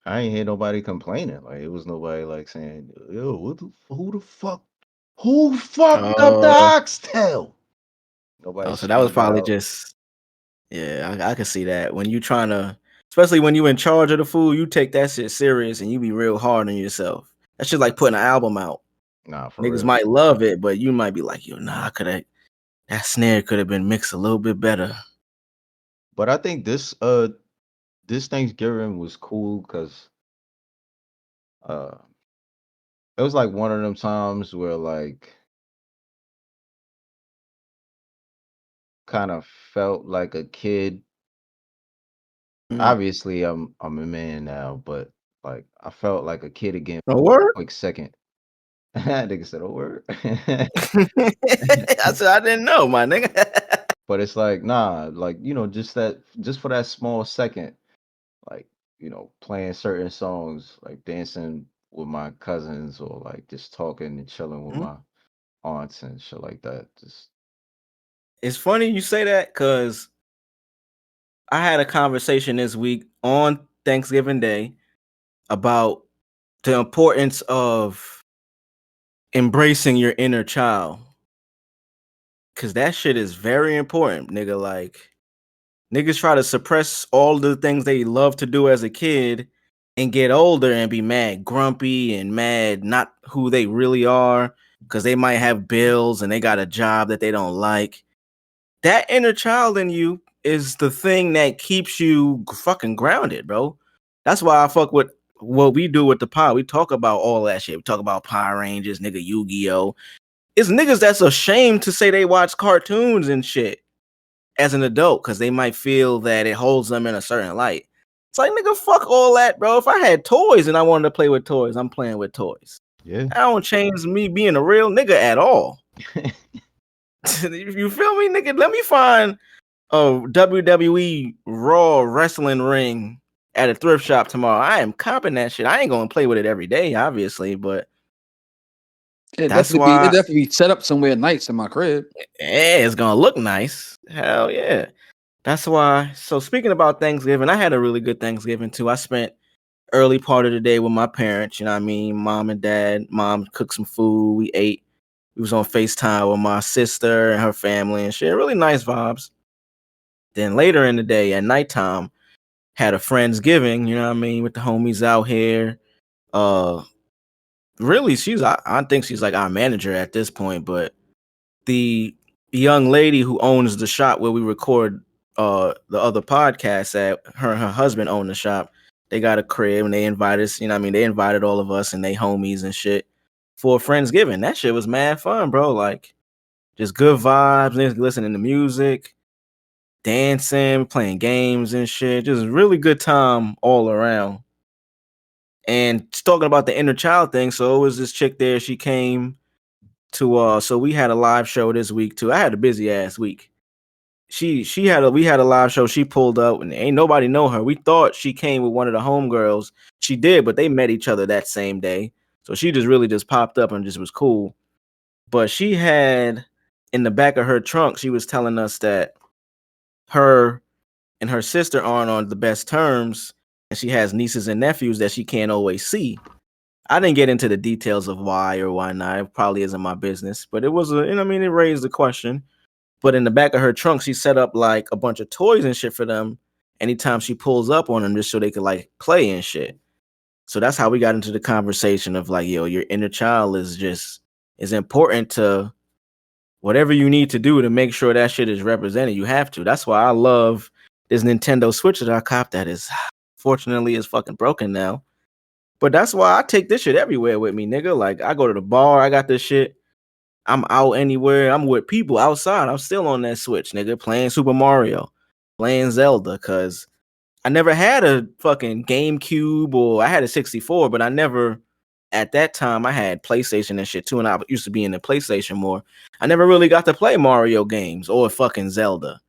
I ain't hear nobody complaining. Like, it was nobody like saying, "Yo, who fucked up the oxtail?" Nobody. So that was probably just. Yeah, I can see that. When you trying to, especially when you in charge of the food, you take that shit serious and you be real hard on yourself. That shit like putting an album out. Nah, for niggas real. might love it, but you might be like, yo, nah, that snare could have been mixed a little bit better. But I think this Thanksgiving was cool because it was like one of them times where, like, kind of felt like a kid. Obviously, I'm a man now, but like I felt like a kid again for a quick second. Nigga said, "Oh, word." I said, I didn't know, my nigga. But it's like, nah, like, just for that small second, like, playing certain songs, like dancing with my cousins or like just talking and chilling with my aunts and shit like that. Just It's funny you say that because I had a conversation this week on Thanksgiving Day about the importance of embracing your inner child. Cause that shit is very important, nigga. Like, niggas try to suppress all the things they love to do as a kid and get older and be mad grumpy and mad not who they really are because they might have bills and they got a job that they don't like. That inner child in you is the thing that keeps you fucking grounded, bro. That's why I fuck with what we do with the pod. We talk about all that shit. We talk about Power Rangers, nigga, Yu-Gi-Oh! It's niggas that's ashamed to say they watch cartoons and shit as an adult because they might feel that it holds them in a certain light. It's like, nigga, fuck all that, bro. If I had toys and I wanted to play with toys, I'm playing with toys. Yeah. That don't change me being a real nigga at all. You feel me, nigga? Let me find a WWE Raw wrestling ring at a thrift shop tomorrow. I am comping that shit. I ain't gonna play with it every day, obviously, but It that's definitely why be set up somewhere nice in my crib. it's gonna look nice. Hell yeah. That's why. So speaking about Thanksgiving, I had a really good Thanksgiving too. I spent early part of the day with my parents, you know what I mean? Mom and dad. Mom cooked some food. We ate. We was on FaceTime with my sister and her family and shit. Really nice vibes. Then later in the day at nighttime, had a Friendsgiving, you know what I mean, with the homies out here. Really, I think she's like our manager at this point, but the young lady who owns the shop where we record the other podcasts at, her and her husband own the shop. They got a crib and they invited us, you know what I mean? They invited all of us and they homies and shit for Friendsgiving. That shit was mad fun, bro. Like, just good vibes, listening to music, dancing, playing games and shit. Just really good time all around. And talking about the inner child thing, so it was this chick there. She came to so we had a live show this week too. I had a busy ass week. We had a live show. She pulled up and ain't nobody know her. We thought she came with one of the homegirls. She did, but they met each other that same day. So she just popped up and just was cool. But she had in the back of her trunk, she was telling us that her and her sister aren't on the best terms, and she has nieces and nephews that she can't always see. I didn't get into the details of why or why not. It probably isn't my business, but it was it raised the question. But in the back of her trunk, she set up like a bunch of toys and shit for them anytime she pulls up on them, just so they could like play and shit. So that's how we got into the conversation of like, yo, your inner child is important to whatever you need to do to make sure that shit is represented. You have to. That's why I love this Nintendo Switch that I copped that is fortunately is fucking broken now. But that's why I take this shit everywhere with me, nigga. Like, I go to the bar, I got this shit. I'm out anywhere. I'm with people outside. I'm still on that Switch, nigga, playing Super Mario, playing Zelda, because I never had a fucking GameCube, or I had a 64, but I never, at that time, I had PlayStation and shit too, and I used to be in the PlayStation more. I never really got to play Mario games or fucking Zelda.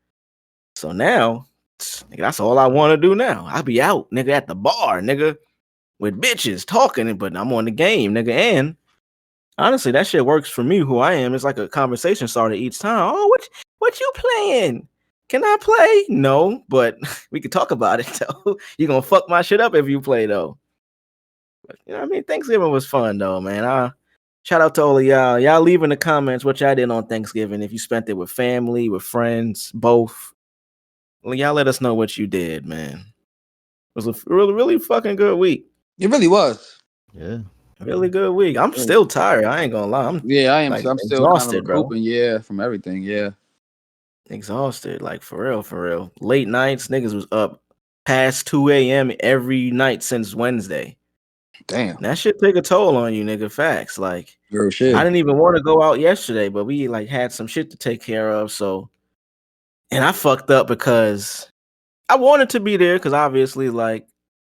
So now, nigga, that's all I want to do now. I be out, nigga, at the bar, nigga, with bitches talking, but I'm on the game, nigga. And honestly, that shit works for me, who I am. It's like a conversation starter each time. Oh, what you playing? Can I play? No, but we can talk about it though. You gonna fuck my shit up if you play though. But, you know what I mean? Thanksgiving was fun though, man. Shout out to all of y'all. Y'all leave in the comments what y'all did on Thanksgiving. If you spent it with family, with friends, both. Well, y'all let us know what you did, man. It was a really, really fucking good week. It really was. Yeah. Really good week. I'm still tired. I ain't gonna lie. I am. Like, I'm still exhausted, kind of recouping, yeah, from everything. Yeah. Exhausted, like for real. Late nights, niggas was up past 2 a.m. every night since Wednesday. Damn. That shit take a toll on you, nigga. Facts. Like, Real shit. I didn't even want to go out yesterday, but we like had some shit to take care of. So, and I fucked up because I wanted to be there because obviously, like,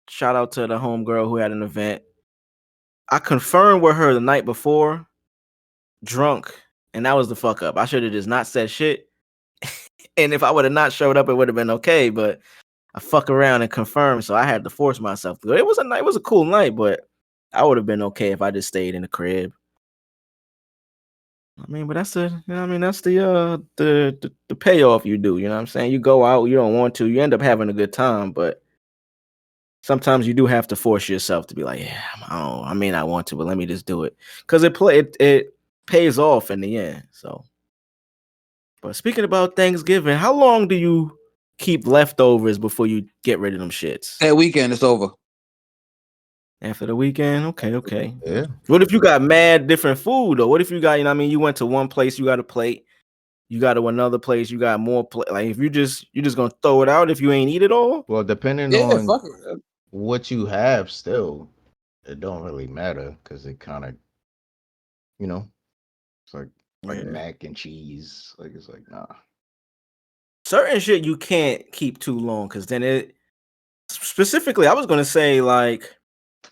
shout out to the homegirl who had an event. I confirmed with her the night before, drunk, and that was the fuck up. I should have just not said shit. And if I would have not showed up, it would have been okay. But I fuck around and confirm, so I had to force myself to go. It was a cool night, but I would have been okay if I just stayed in the crib. I mean, but that's the payoff you do. You know what I'm saying? You go out, you don't want to, you end up having a good time, but sometimes you do have to force yourself to be like, yeah, I may not want to, but let me just do it because it pays off in the end. So. But speaking about Thanksgiving, how long do you keep leftovers before you get rid of them shits? That weekend, it's over. After the weekend? Okay. Yeah. What if you got mad different food, though? What if you got, you went to one place, you got a plate. You got to another place, you got more plate. Like, if you just going to throw it out if you ain't eat it all? Well, depending on what you have still, it don't really matter because it kind of, it's like mac and cheese. Like, it's like, nah. Certain shit you can't keep too long because then it specifically, I was gonna say like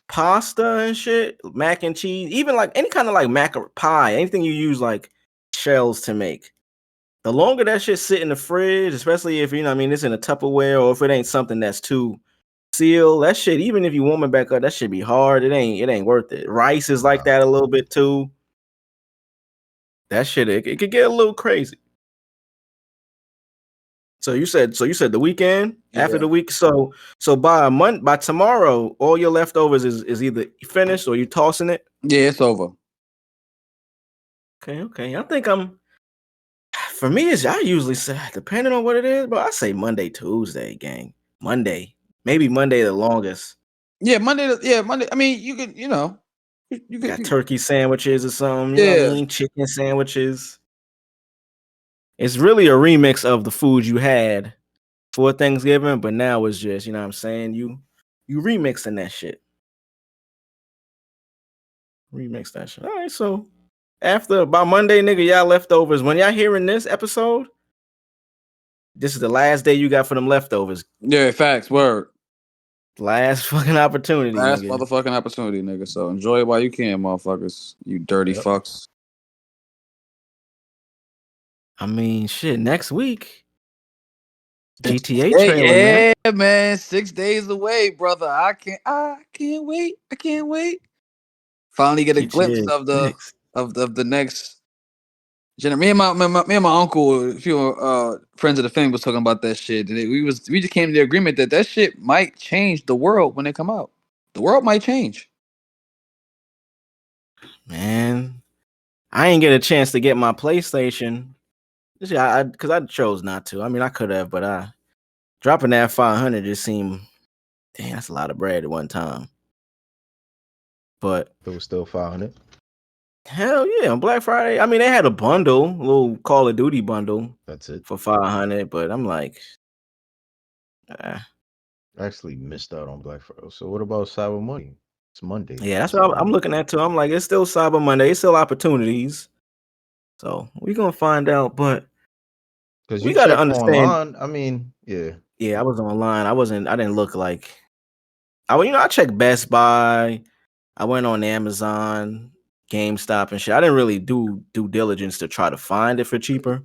pasta and shit, mac and cheese, even like any kind of like mac or pie, anything you use like shells to make. the longer that shit sit in the fridge, especially if it's in a Tupperware or if it ain't something that's too sealed, that shit, even if you warm it back up, that should be hard. It ain't worth it. Rice is like that a little bit too. That shit, it could get a little crazy. So you said the weekend after the week. So by tomorrow, all your leftovers is either finished or you tossing it. Yeah, it's over. Okay. I think for me, I usually say, depending on what it is, but I say Monday, Tuesday, gang. Monday. Maybe Monday the longest. Yeah, Monday. I mean, you could, you got turkey sandwiches or something. You know what I mean? Chicken sandwiches. It's really a remix of the food you had for Thanksgiving, but now it's just, you know what I'm saying? You remixing that shit. Remix that shit. All right, so by Monday, nigga, y'all leftovers. When y'all hearing this episode, this is the last day you got for them leftovers. Yeah, facts. Word. Last fucking opportunity. Last nigga. Motherfucking opportunity, nigga. So enjoy it while you can, motherfuckers. You dirty fucks. I mean, shit. Next week, GTA trailer, man. Yeah, man. 6 days away, brother. I can't wait. I can't wait. Finally get a glimpse of the next. Me and my uncle, a few friends of the family was talking about that shit. And we just came to the agreement that shit might change the world when it come out. The world might change. Man, I ain't get a chance to get my PlayStation. Because I chose not to. I mean, I could have, but dropping that 500 just seemed, damn, that's a lot of bread at one time. But it was still 500. Hell yeah, on Black Friday. I mean, they had a bundle, a little Call of Duty bundle. That's it. For 500, but I'm like, I actually missed out on Black Friday. So what about Cyber Monday? It's Monday. Yeah, that's what I'm looking at too. I'm like, it's still Cyber Monday. It's still opportunities. So we're gonna find out, but because we gotta understand. Online, I mean, yeah, I was online. I didn't look like. I checked Best Buy. I went on Amazon, GameStop, and shit. I didn't really do due diligence to try to find it for cheaper.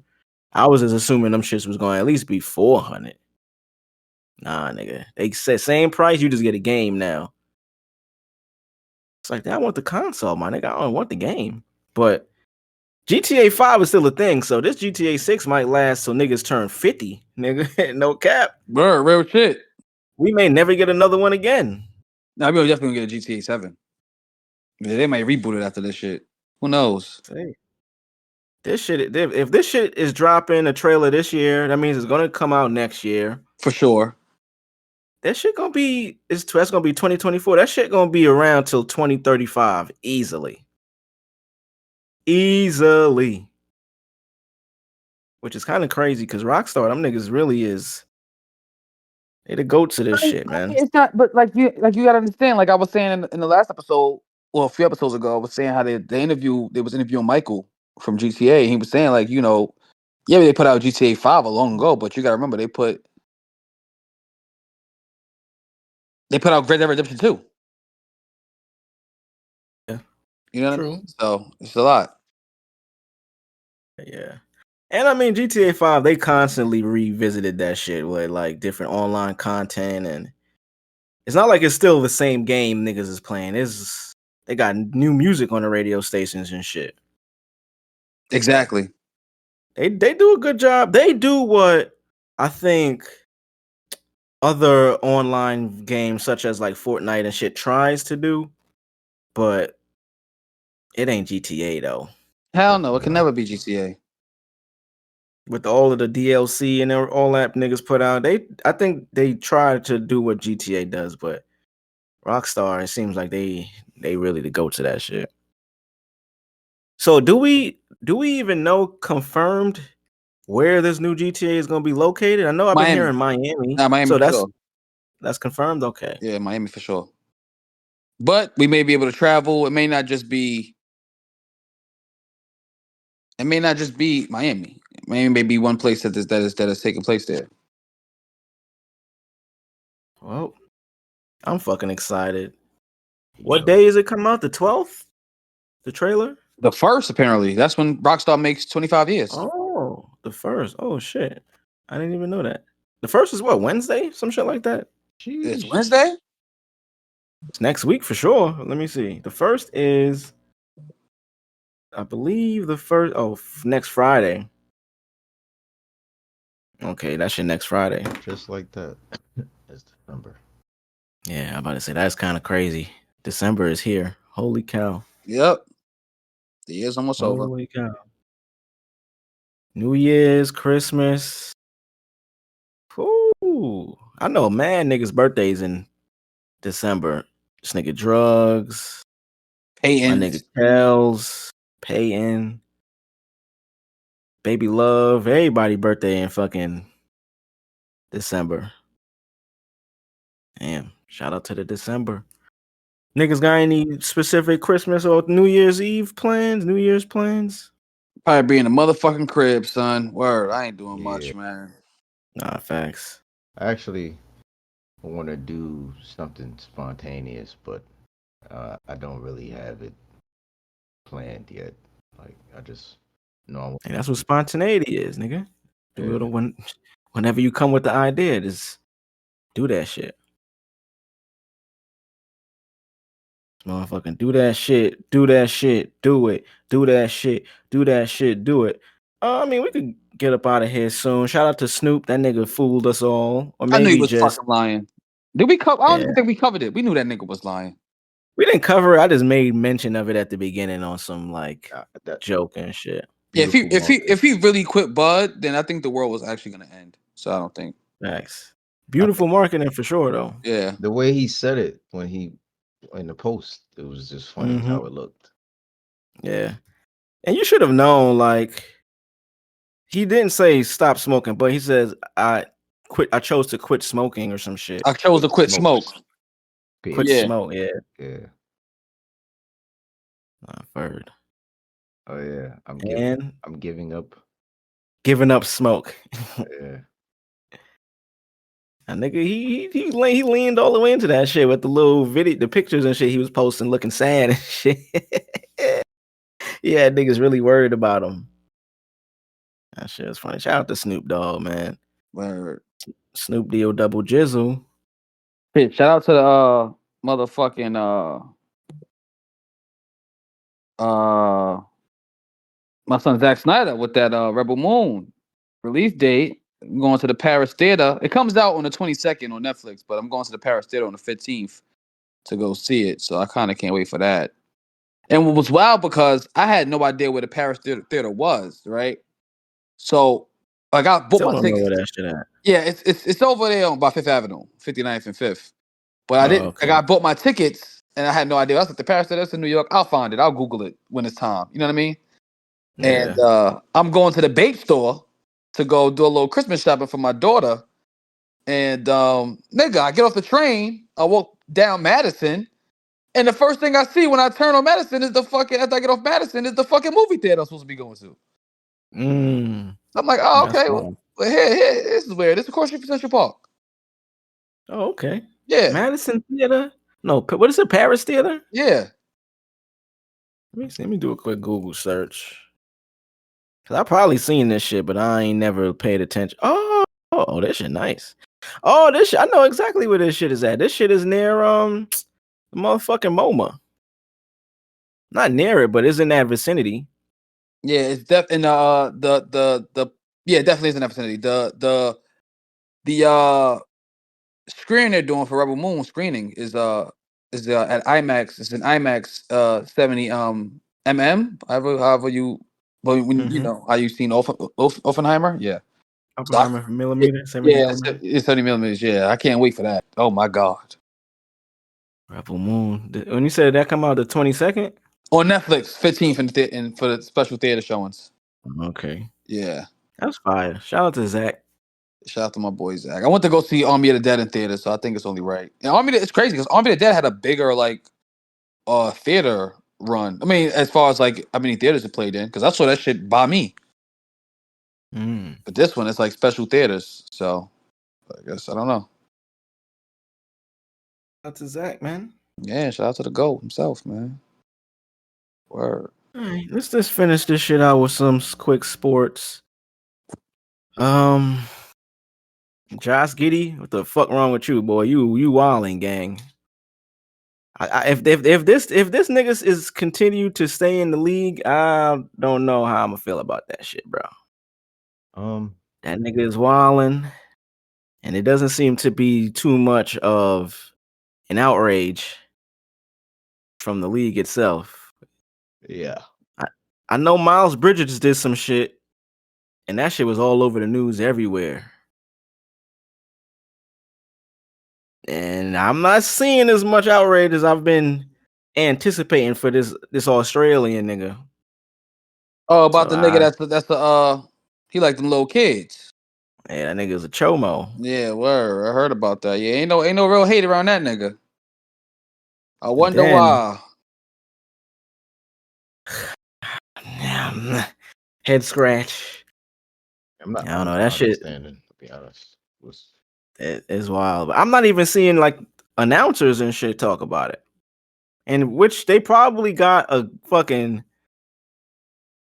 I was just assuming them shits was going to at least be 400. Nah, nigga. They said same price, you just get a game now. It's like, I want the console, my nigga. I don't want the game. But GTA 5 is still a thing, so this GTA 6 might last till niggas turn 50. Nigga, no cap. Bro, real shit. We may never get another one again. Nah, we're definitely gonna get a GTA 7. Yeah, they might reboot it after this shit. Who knows? Hey. If this shit is dropping a trailer this year, that means it's gonna come out next year. For sure. That shit gonna be that's gonna be 2024. That shit gonna be around till 2035 easily. Which is kind of crazy because Rockstar, them niggas really is. They the goats of this shit, man. It's not, but like you gotta understand. Like I was saying in the last episode, well, a few episodes ago, I was saying how they was interviewing Michael from GTA. And he was saying like, they put out GTA 5 a long ago, but you gotta remember they put out Red Dead Redemption 2. Yeah. You know what I mean? So it's a lot. Yeah. And I mean GTA 5, they constantly revisited that shit with like different online content, and it's not like it's still the same game niggas is playing. They got new music on the radio stations and shit. Exactly. They do a good job. They do what I think other online games such as like Fortnite and shit tries to do, but it ain't GTA though. Hell no, it can never be GTA. With all of the DLC and all that niggas put out, I think they try to do what GTA does, but Rockstar, it seems like they really to go to that shit. So do we even know confirmed where this new GTA is going to be located? I know I've been hearing Miami. Nah, Miami. So that's confirmed. Okay. Yeah, Miami for sure. But we may be able to travel. It may not just be Miami. Miami may be one place that is taking place there. Well, I'm fucking excited. What day is it come out? The 12th? The trailer? The first, apparently. That's when Rockstar makes 25 years. Oh, the first. Oh shit. I didn't even know that. The first is what, Wednesday? Some shit like that. It's Sheesh. Wednesday? It's next week for sure. Let me see. The first is, I believe, the first. Oh, next Friday. Okay, that's your next Friday. Just like that. It's December. Yeah, I'm about to say that's kind of crazy. December is here. Holy cow. Yep. The year's almost over. Holy cow. New Year's, Christmas. Ooh. I know man niggas' birthdays in December. This nigga Drvgz. My Peyton. nigga Kells. Peyton. Baby Love. Everybody birthday in fucking December. Damn. Shout out to the December. Niggas got any specific Christmas or New Year's Eve plans? New Year's plans? Probably be in the motherfucking crib, son. Word. I ain't doing much, man. Nah, facts. Actually, I want to do something spontaneous, but I don't really have it planned yet. Like I just know. Hey, that's what spontaneity is, nigga. Do Yeah. it whenever you come with the idea, just do that shit. Motherfucking do that shit, do that shit, do it, do that shit, do that shit, do it. I mean, we could get up out of here soon. Shout out to Snoop. That nigga fooled us all. Or I knew he maybe was just fucking lying. Did we cover? I don't Yeah. even think we covered it. We knew that nigga was lying. We didn't cover it. I just made mention of it at the beginning on some like That joke and shit. Yeah, beautiful if he really quit Bud, then I think the world was actually gonna end. So I don't think. Thanks. Beautiful marketing for sure, though. Yeah. the way he said it when he in the post, it was just funny how it looked. Yeah. And you should have known, like, he didn't say stop smoking, but he says I chose to quit smoking or some shit. I chose to quit smoke. Quit Yeah. smoke, yeah. Yeah. I've heard. Oh yeah. I'm giving up. Giving up smoke. Yeah. And nigga, he leaned all the way into that shit with the little video, the pictures and shit he was posting, looking sad and shit. Yeah, niggas really worried about him. That shit is funny. Shout out to Snoop Dogg, man. Word. Snoop D-O double jizzle. Hey, shout out to the motherfucking my son Zack Snyder with that Rebel Moon release date. I'm going to the Paris Theater. It comes out on the 22nd on Netflix, but I'm going to the Paris Theater on the 15th to go see it. So I kind of can't wait for that. And what was wild because I had no idea where the Paris Theater was, right? So like I bought Still my don't know tickets. where that shit at. Yeah, it's over there on by Fifth Avenue, 59th and 5th. But I didn't. Okay. Like I bought my tickets and I had no idea. I was like, the Paris Theater, that's in New York. I'll find it. I'll Google it when it's time. You know what I mean? Yeah. And I'm going to the bait store to go do a little Christmas shopping for my daughter. And nigga, I get off the train. I walk down Madison. And the first thing I see when I turn on Madison is after I get off Madison, is the fucking movie theater I'm supposed to be going to. I'm like, oh, That's okay. fine. Well, here, this is weird. This is across Street from Central Park. Oh, okay. Yeah. Madison Theater? No, what is it? Paris Theater? Yeah. Let me do a quick Google search. Cause I probably seen this shit, but I ain't never paid attention. Oh, this shit nice. Oh, this shit, I know exactly where this shit is at. This shit is near the motherfucking MoMA. Not near it, but it's in that vicinity. Yeah, it's definitely yeah, definitely is in that vicinity. The screening they're doing for Rebel Moon screening is at IMAX. It's an IMAX 70 however you, but when you know how you seen Oppenheimer, yeah. Oppenheimer millimeter, 70 Yeah, millimeter. it's 70 millimeters. Yeah, I can't wait for that. Oh my god. Rebel Moon. When you said that come out the 22nd on Netflix, 15th and for the special theater showings. Okay. Yeah, that's fire. Shout out to Zach. Shout out to my boy Zach. I went to go see Army of the Dead in theater, so I think it's only right. And it's crazy because Army of the Dead had a bigger theater run. I mean, as far as like how many theaters it played in, because I saw that shit by me. But this one, it's like special theaters, so I guess I don't know. Shout out to Zach, man. Yeah, shout out to the GOAT himself, man. Word. All right, let's just finish this shit out with some quick sports. Josh Giddy, what the fuck wrong with you, boy? You wilding, gang. If this nigga is continue to stay in the league, I don't know how I'm gonna feel about that shit, bro. That nigga is wilding, and it doesn't seem to be too much of an outrage from the league itself. Yeah. I know Miles Bridges did some shit, and that shit was all over the news everywhere. And I'm not seeing as much outrage as I've been anticipating for this Australian nigga. Oh, about the nigga that's the he like them little kids. Yeah, that nigga's a chomo. Yeah, word. I heard about that. Yeah, ain't no real hate around that nigga. I wonder why. Head scratch. I don't know. That shit. To be honest, It is wild. But I'm not even seeing like announcers and shit talk about it. And which they probably got a fucking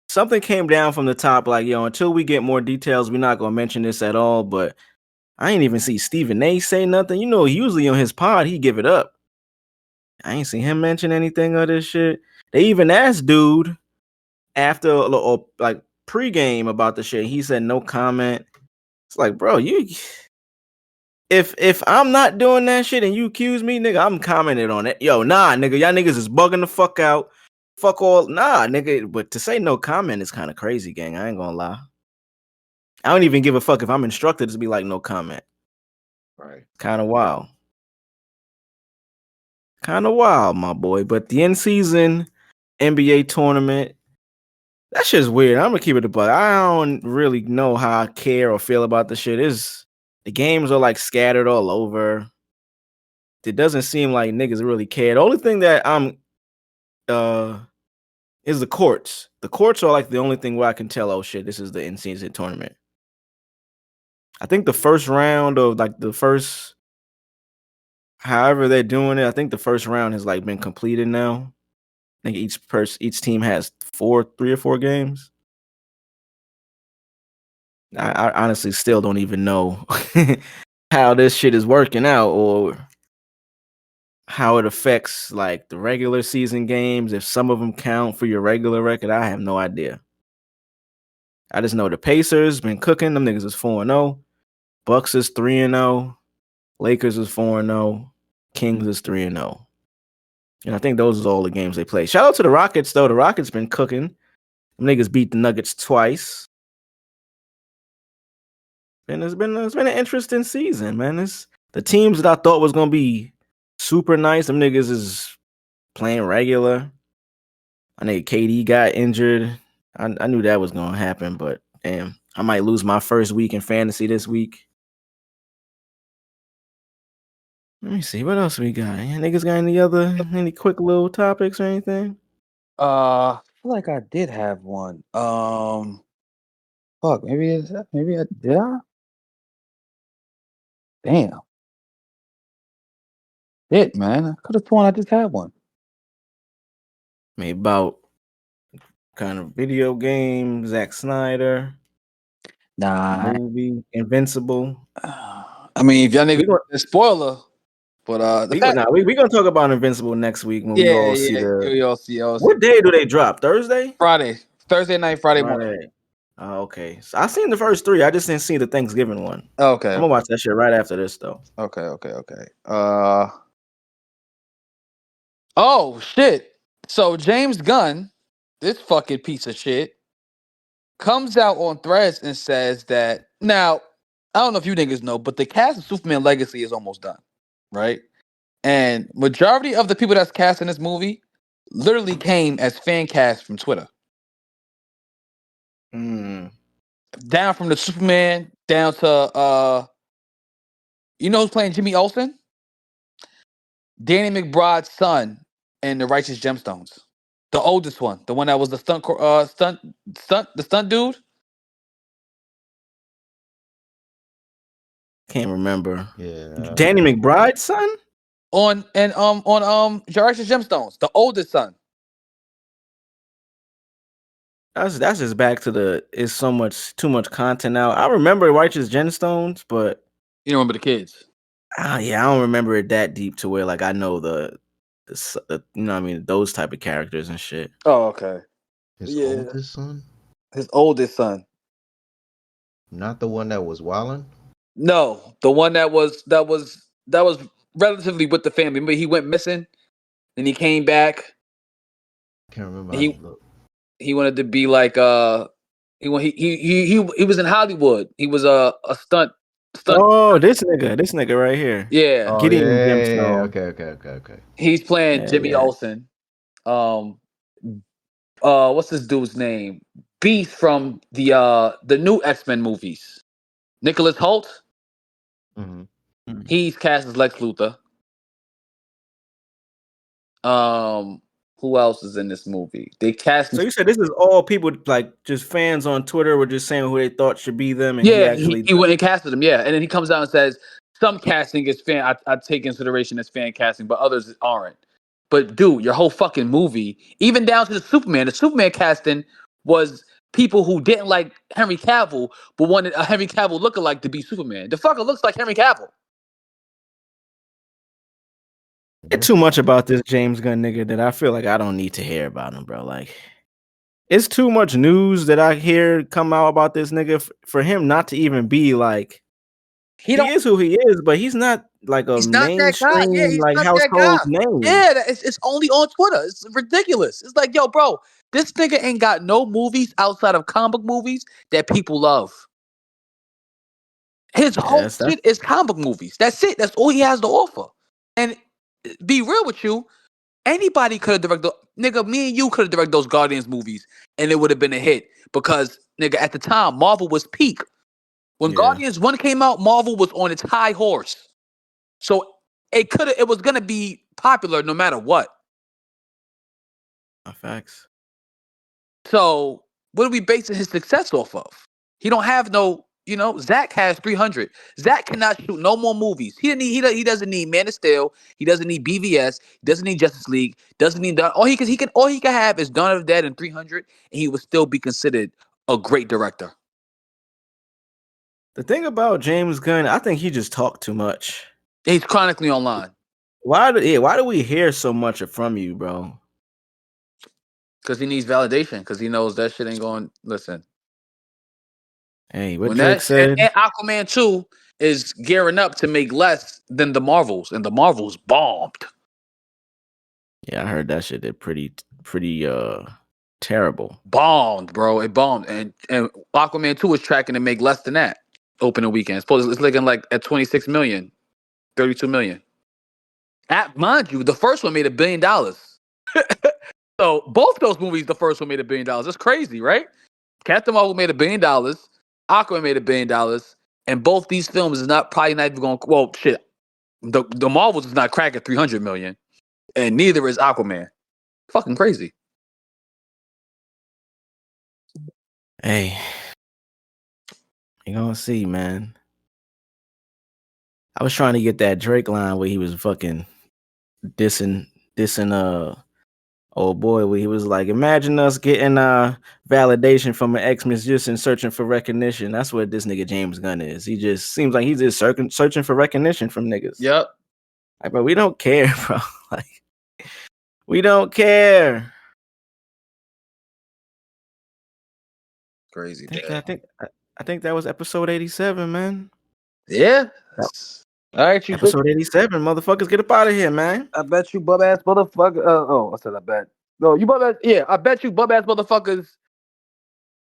something came down from the top, like, yo, until we get more details, we're not gonna mention this at all. But I ain't even see Stephen A say nothing. You know, usually on his pod, he give it up. I ain't seen him mention anything of this shit. They even asked dude after or like pregame about the shit. He said no comment. It's like, bro, you if I'm not doing that shit and you accuse me, nigga, I'm commenting on it. Yo, nah, nigga, y'all niggas is bugging the fuck out. Fuck all, nah, nigga. But to say no comment is kind of crazy, gang. I ain't gonna lie. I don't even give a fuck if I'm instructed to be like no comment. Right. Kind of wild. Kind of wild, my boy. But the in-season NBA tournament, that shit's weird. I'm gonna keep it a buck. I don't really know how I care or feel about the shit. The games are like scattered all over. It doesn't seem like niggas really care. The only thing that I'm is the courts. The courts are like the only thing where I can tell, oh shit, this is the in-season tournament. I think the first round of like the first, however they're doing it, I think the first round has like been completed now. I think each team has 3 or 4 games. I honestly still don't even know how this shit is working out or how it affects like the regular season games. If some of them count for your regular record, I have no idea. I just know the Pacers been cooking. Them niggas is 4-0. Bucks is 3-0. Lakers is 4-0. Kings is 3-0. And I think those are all the games they play. Shout out to the Rockets though. The Rockets been cooking. Them niggas beat the Nuggets twice. And it's been an interesting season, man. It's the teams that I thought was gonna be super nice. Them niggas is playing regular. I think KD got injured. I knew that was gonna happen, but damn, I might lose my first week in fantasy this week. Let me see what else we got. Niggas got any quick little topics or anything? I feel like I did have one. Fuck, maybe I did. Damn. Shit, man. I could have sworn I just had one. Maybe about kind of video game, Zack Snyder. Nah. Movie, Invincible. I mean, if y'all niggas a spoiler, but we gonna talk about Invincible next week when we all see what day do they drop? Thursday? Thursday night, Friday morning. Oh, okay. So I seen the first 3. I just didn't see the Thanksgiving one. Okay. I'm gonna watch that shit right after this though. Okay. Oh shit. So James Gunn, this fucking piece of shit, comes out on Threads and says that now, I don't know if you niggas know, but the cast of Superman Legacy is almost done, right? And majority of the people that's cast in this movie literally came as fan cast from Twitter. Down from the Superman down to you know who's playing Jimmy Olsen? Danny McBride's son in the Righteous Gemstones. The oldest one, the one that was the stunt dude. Can't remember. Yeah. Danny McBride's son? On Righteous Gemstones, the oldest son. That's just back to the it's too much content now. I remember Righteous Gemstones, but You don't remember the kids. yeah, I don't remember it that deep to where like I know the you know what I mean, those type of characters and shit. Oh, okay. His oldest son? His oldest son. Not the one that was wilding? No, the one that was relatively with the family. But he went missing, and he came back. Can't remember how he looked. He wanted to be like he was in Hollywood. He was a stunt. Oh, this nigga right here. Yeah. Oh, Giddy yeah. Okay. He's playing Jimmy Olsen. What's this dude's name? Beast from the new X-Men movies. Nicholas Hoult. Mm-hmm. He's cast as Lex Luthor. Who else is in this movie? They cast. So you said this is all people like just fans on Twitter were just saying who they thought should be them, and he went and casted them. Yeah, and then he comes out and says some casting is fan. I take consideration as fan casting, but others aren't. But dude, your whole fucking movie, even down to the Superman casting was people who didn't like Henry Cavill, but wanted a Henry Cavill lookalike to be Superman. The fucker looks like Henry Cavill. It's too much about this James Gunn nigga that I feel like I don't need to hear about him, bro. Like, it's too much news that I hear come out about this nigga for him not to even be like. He is who he is, but he's not like a mainstream like household name. Yeah, it's only on Twitter. It's ridiculous. It's like, yo, bro, this nigga ain't got no movies outside of comic book movies that people love. His whole shit is comic book movies. That's it. That's all he has to offer. And be real with you, anybody could have directed, nigga, me and you could have directed those Guardians movies and it would have been a hit because, nigga, at the time, Marvel was peak. When Guardians 1 came out, Marvel was on its high horse. So it was going to be popular no matter what. Facts. So what are we basing his success off of? He don't have no, Zach has 300. Zach cannot shoot no more movies. He doesn't need Man of Steel. He doesn't need BVS. He doesn't need Justice League. Doesn't need all he can have is Dawn of the Dead and 300, and he would still be considered a great director. The thing about James Gunn, I think he just talked too much. He's chronically online. Why do we hear so much from you, bro? Because he needs validation. Because he knows that shit ain't going. Listen. Hey, what Drake said? And Aquaman 2 is gearing up to make less than the Marvels, and the Marvels bombed. Yeah, I heard that shit did pretty terrible. Bombed, bro. It bombed, and Aquaman 2 is tracking to make less than that opening weekend. Suppose it's looking like at 26 million, 32 million. Mind you, the first one made $1 billion. So both those movies, the first one made $1 billion. That's crazy, right? Captain Marvel made $1 billion. Aquaman made $1 billion, and both these films is probably not even going. Well, shit, the Marvels is not cracking 300 million, and neither is Aquaman. Fucking crazy. Hey, you gonna see, man. I was trying to get that Drake line where he was fucking dissing old boy, where he was like, imagine us getting validation from an ex-musician searching for recognition. That's what this nigga James Gunn is. He just seems like he's just searching for recognition from niggas. Yep. Like, but we don't care, bro. Like, we don't care. Crazy. I think that was episode 87, man. Yeah. All right, you episode 87, motherfuckers, get up out of here, man. I bet you bub ass motherfucker. I said I bet. No, you bub ass. Yeah, I bet you bub ass motherfuckers.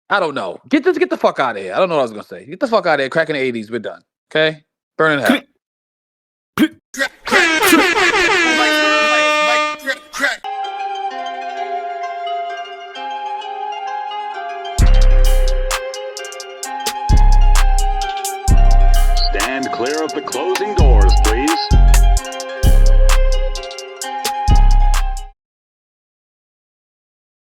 I don't know. Get the fuck out of here. I don't know what I was gonna say. Get the fuck out of here. Cracking the 80s. We're done. Okay, burning hell. Stand clear of the closing doors, please.